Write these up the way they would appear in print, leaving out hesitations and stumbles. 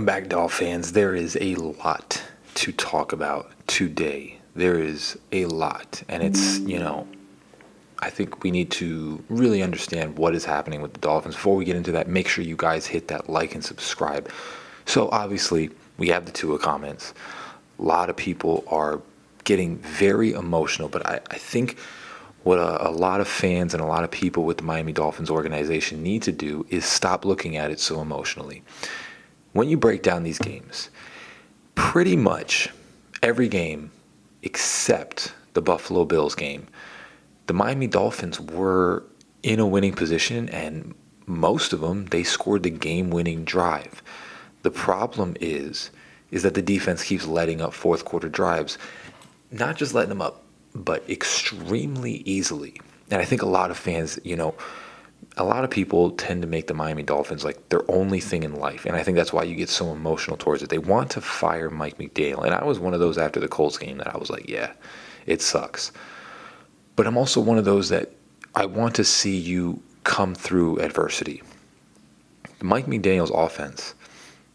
Welcome back, Dolph fans. There is a lot to talk about today. There is a lot, and I think we need to really understand what is happening with the Dolphins. Before we get into that, make sure you guys hit that like and subscribe. So, obviously, we have the Tua comments. A lot of people are getting very emotional, but I think what a lot of fans and a lot of people with the Miami Dolphins organization need to do is stop looking at it so emotionally. When you break down these games, pretty much every game except the Buffalo Bills game, the Miami Dolphins were in a winning position, and most of them, they scored the game-winning drive. The problem is that the defense keeps letting up fourth quarter drives, not just letting them up, but extremely easily. And I think a lot of fans, a lot of people tend to make the Miami Dolphins like their only thing in life. And I think that's why you get so emotional towards it. They want to fire Mike McDaniel. And I was one of those after the Colts game that I was like, yeah, it sucks. But I'm also one of those that I want to see you come through adversity. Mike McDaniel's offense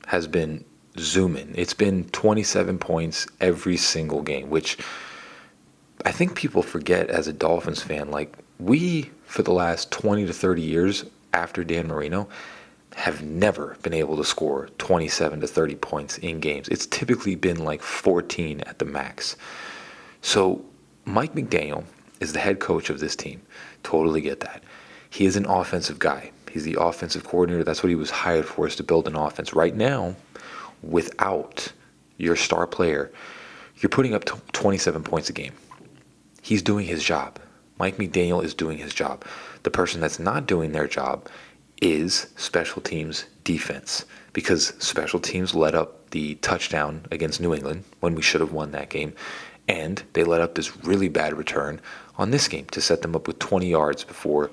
has been zooming. It's been 27 points every single game, which I think people forget as a Dolphins fan. Like, we, for the last 20 to 30 years after Dan Marino, have never been able to score 27 to 30 points in games. It's typically been like 14 at the max. So Mike McDaniel is the head coach of this team. Totally get that. He is an offensive guy. He's the offensive coordinator. That's what he was hired for, is to build an offense. Right now, without your star player, you're putting up 27 points a game. He's doing his job. Mike McDaniel is doing his job. The person that's not doing their job is special teams defense, because special teams let up the touchdown against New England when we should have won that game, and they let up this really bad return on this game to set them up with 20 yards before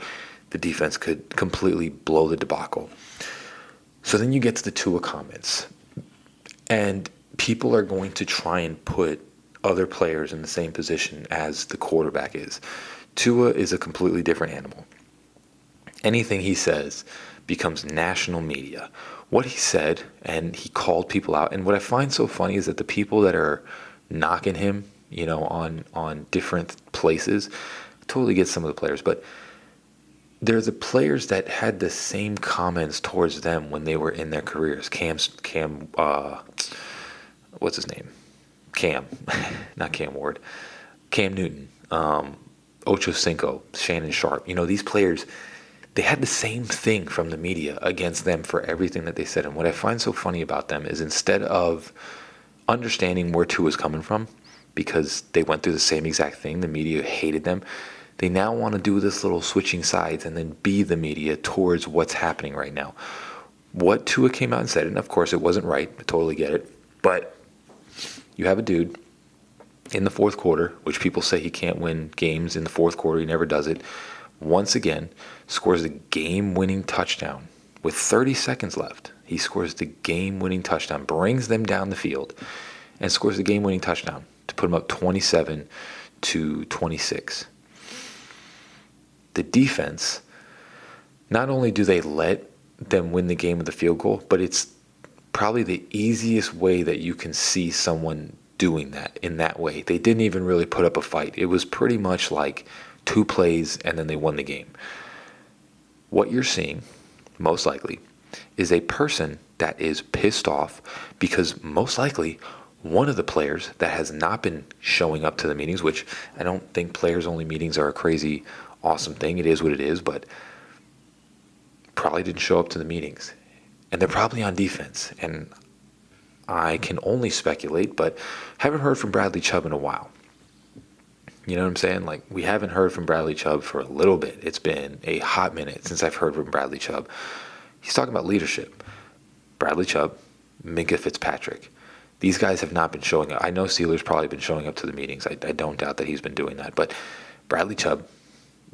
the defense could completely blow the debacle. So then you get to the Tua comments, and people are going to try and put other players in the same position as the quarterback is. Tua is a completely different animal. Anything he says becomes national media. What he said, and he called people out, and what I find so funny is that the people that are knocking him, on different places, totally get some of the players, but they're the players that had the same comments towards them when they were in their careers. What's his name? Not Cam Ward, Cam Newton, Ocho Cinco, Shannon Sharp. These players, they had the same thing from the media against them for everything that they said. And what I find so funny about them is, instead of understanding where Tua is coming from, because they went through the same exact thing, the media hated them, they now want to do this little switching sides and then be the media towards what's happening right now. What Tua came out and said, and of course it wasn't right, I totally get it, but you have a dude in the fourth quarter, which people say he can't win games in the fourth quarter. He never does it. Once again, scores the game-winning touchdown with 30 seconds left. He scores the game-winning touchdown, brings them down the field, and scores the game-winning touchdown to put them up 27 to 26. The defense, not only do they let them win the game with the field goal, but it's probably the easiest way that you can see someone doing that in that way. They didn't even really put up a fight. It was pretty much like 2 plays and then they won the game. What you're seeing, most likely, is a person that is pissed off because most likely one of the players that has not been showing up to the meetings, which I don't think players-only meetings are a crazy, awesome thing. It is what it is, but probably didn't show up to the meetings. And they're probably on defense. And I can only speculate, but haven't heard from Bradley Chubb in a while. You know what I'm saying? Like, we haven't heard from Bradley Chubb for a little bit. It's been a hot minute since I've heard from Bradley Chubb. He's talking about leadership. Bradley Chubb, Minkah Fitzpatrick. These guys have not been showing up. I know Steeler's probably been showing up to the meetings. I don't doubt that he's been doing that. But Bradley Chubb,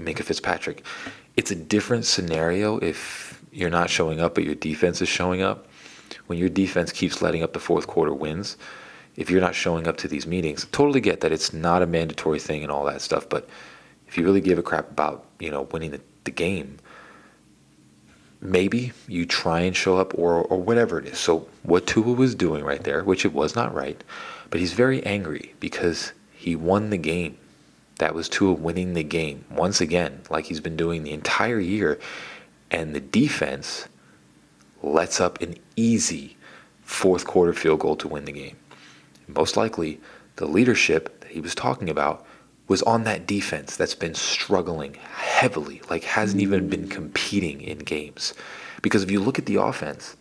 Minkah Fitzpatrick. It's a different scenario if you're not showing up, but your defense is showing up. When your defense keeps letting up the fourth quarter wins, if you're not showing up to these meetings, totally get that it's not a mandatory thing and all that stuff, but if you really give a crap about, winning the game, maybe you try and show up or whatever it is. So what Tua was doing right there, which it was not right, but he's very angry because he won the game. That was Tua winning the game once again, like he's been doing the entire year. And the defense lets up an easy fourth quarter field goal to win the game. Most likely, the leadership that he was talking about was on that defense that's been struggling heavily, like hasn't even been competing in games. Because if you look at the offense,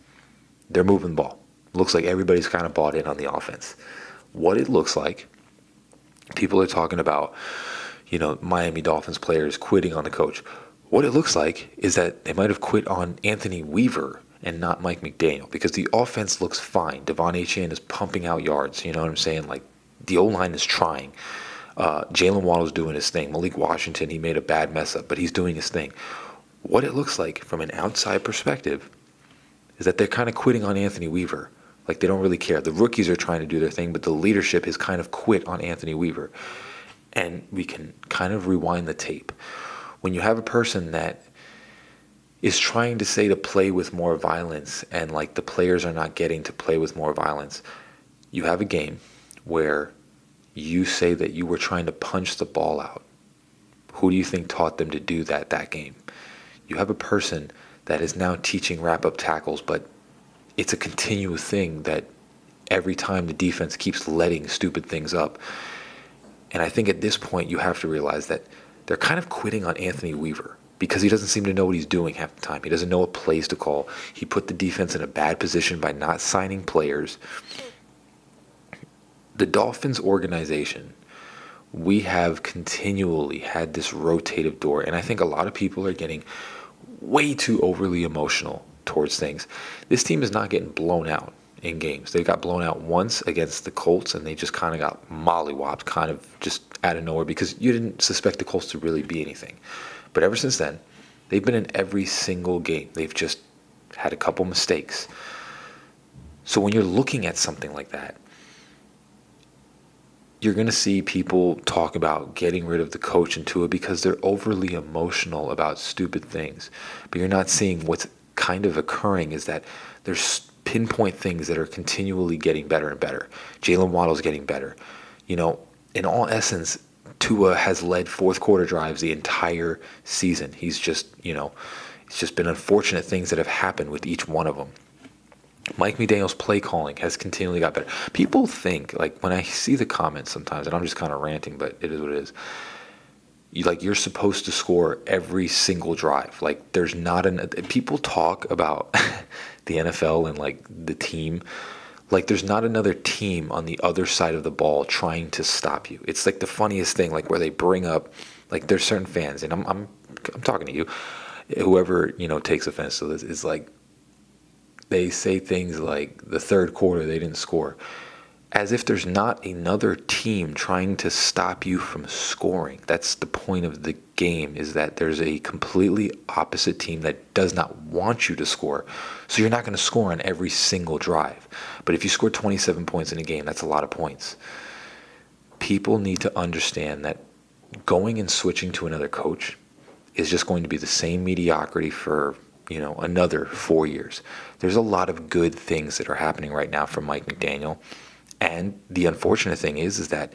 they're moving the ball. Looks like everybody's kind of bought in on the offense. What it looks like, people are talking about, Miami Dolphins players quitting on the coach. What it looks like is that they might have quit on Anthony Weaver and not Mike McDaniel, because the offense looks fine. Devon Achane is pumping out yards. You know what I'm saying? Like, the O-line is trying. Jalen Waddle's doing his thing. Malik Washington, he made a bad mess up, but he's doing his thing. What it looks like from an outside perspective is that they're kind of quitting on Anthony Weaver. Like, they don't really care. The rookies are trying to do their thing, but the leadership has kind of quit on Anthony Weaver. And we can kind of rewind the tape. When you have a person that is trying to say to play with more violence and like the players are not getting to play with more violence, you have a game where you say that you were trying to punch the ball out. Who do you think taught them to do that game? You have a person that is now teaching wrap-up tackles, but it's a continuous thing that every time the defense keeps letting stupid things up. And I think at this point you have to realize that they're kind of quitting on Anthony Weaver because he doesn't seem to know what he's doing half the time. He doesn't know what plays to call. He put the defense in a bad position by not signing players. The Dolphins organization, we have continually had this rotative door, and I think a lot of people are getting way too overly emotional towards things. This team is not getting blown out in games. They got blown out once against the Colts, and they just kind of got mollywopped kind of just out of nowhere because you didn't suspect the Colts to really be anything. But ever since then, they've been in every single game. They've just had a couple mistakes. So when you're looking at something like that, you're going to see people talk about getting rid of the coach and Tua because they're overly emotional about stupid things. But you're not seeing what's kind of occurring is that there's pinpoint things that are continually getting better and better. Jalen Waddle's getting better. In all essence, Tua has led fourth quarter drives the entire season. He's just, it's just been unfortunate things that have happened with each one of them. Mike McDaniel's play calling has continually got better. People think, like, when I see the comments sometimes, and I'm just kind of ranting, but it is what it is. You're supposed to score every single drive. Like, there's not people talk about the NFL and like the team. Like, there's not another team on the other side of the ball trying to stop you. It's like the funniest thing, like where they bring up, like, there's certain fans, and I'm talking to you, whoever takes offense to this is like. They say things like the third quarter they didn't score, as if there's not another team trying to stop you from scoring. That's the point of the game, is that there's a completely opposite team that does not want you to score. So you're not going to score on every single drive. But if you score 27 points in a game, that's a lot of points. People need to understand that going and switching to another coach is just going to be the same mediocrity for another 4 years. There's a lot of good things that are happening right now from Mike McDaniel. And the unfortunate thing is that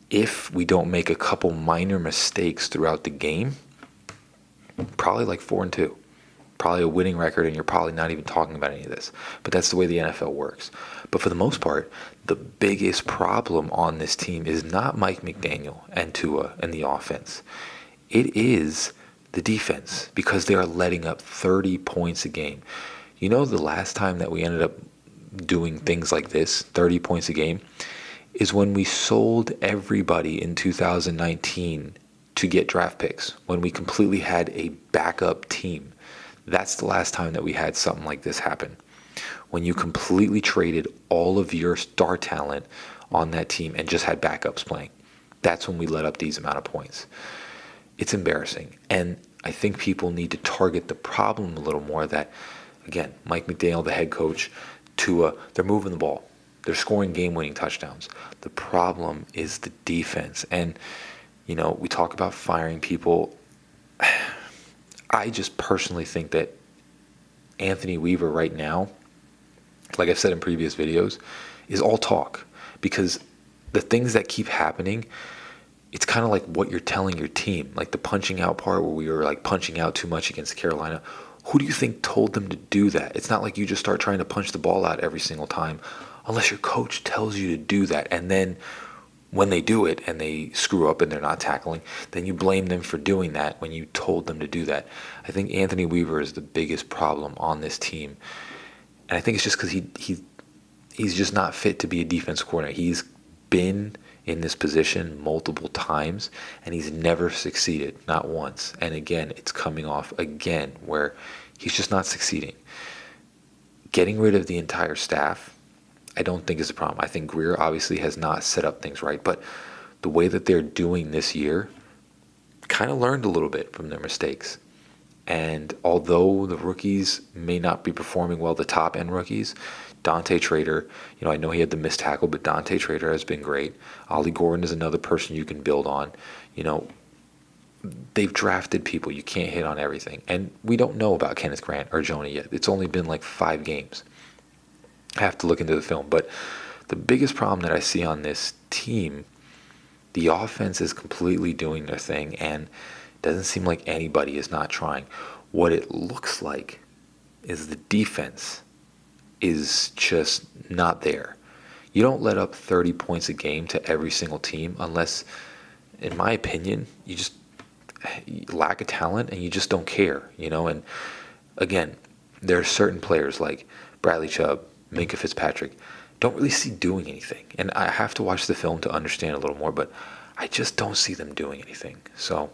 if we don't make a couple minor mistakes throughout the game, probably like 4-2, probably a winning record, and you're probably not even talking about any of this. But that's the way the NFL works. But for the most part, the biggest problem on this team is not Mike McDaniel and Tua and the offense. It is the defense, because they are letting up 30 points a game. The last time that we ended up doing things like this, 30 points a game, is when we sold everybody in 2019 to get draft picks, when we completely had a backup team. That's the last time that we had something like this happen. When you completely traded all of your star talent on that team and just had backups playing. That's when we let up these amount of points. It's embarrassing. And I think people need to target the problem a little more, that, again, Mike McDaniel, the head coach, Tua, they're moving the ball. They're scoring game-winning touchdowns. The problem is the defense. And, we talk about firing people. I just personally think that Anthony Weaver right now, like I've said in previous videos, is all talk. Because the things that keep happening, it's kind of like what you're telling your team. Like the punching out part where we were like punching out too much against Carolina. Who do you think told them to do that? It's not like you just start trying to punch the ball out every single time unless your coach tells you to do that. And then when they do it and they screw up and they're not tackling, then you blame them for doing that when you told them to do that. I think Anthony Weaver is the biggest problem on this team. And I think it's just because he's just not fit to be a defense coordinator. He's been in this position multiple times and he's never succeeded, not once. And again, it's coming off again where he's just not succeeding. Getting rid of the entire staff, I don't think is a problem. I think Greer obviously has not set up things right, but the way that they're doing this year kind of learned a little bit from their mistakes. And although the rookies may not be performing well, the top end rookies, Dante Trader, I know he had the missed tackle, but Dante Trader has been great. Ollie Gordon is another person you can build on. They've drafted people. You can't hit on everything. And we don't know about Kenneth Grant or Jonah yet. It's only been like 5 games. I have to look into the film. But the biggest problem that I see on this team, the offense is completely doing their thing, and it doesn't seem like anybody is not trying. What it looks like is the defense is just not there. You don't let up 30 points a game to every single team unless, in my opinion, you lack a talent and you just don't care, And again, there are certain players like Bradley Chubb, Minka Fitzpatrick, don't really see doing anything. And I have to watch the film to understand a little more, but I just don't see them doing anything. So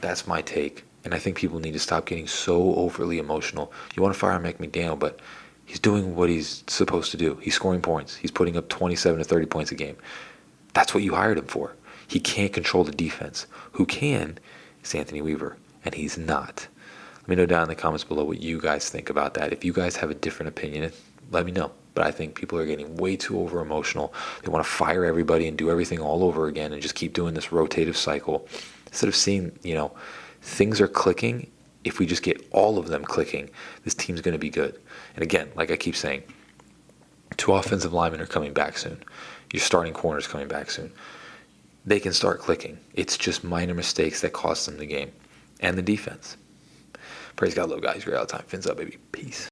that's my take. And I think people need to stop getting so overly emotional. You want to fire Mike McDaniel, but he's doing what he's supposed to do. He's scoring points. He's putting up 27 to 30 points a game. That's what you hired him for. He can't control the defense. Who can is Anthony Weaver, and he's not. Let me know down in the comments below what you guys think about that. If you guys have a different opinion, let me know. But I think people are getting way too over emotional. They want to fire everybody and do everything all over again and just keep doing this rotative cycle. Instead of seeing, things are clicking. If we just get all of them clicking, this team's going to be good. And again, like I keep saying, 2 offensive linemen are coming back soon. Your starting corner's coming back soon. They can start clicking. It's just minor mistakes that cost them the game. And the defense. Praise God, love guys. You're out of time. Fins up, baby. Peace.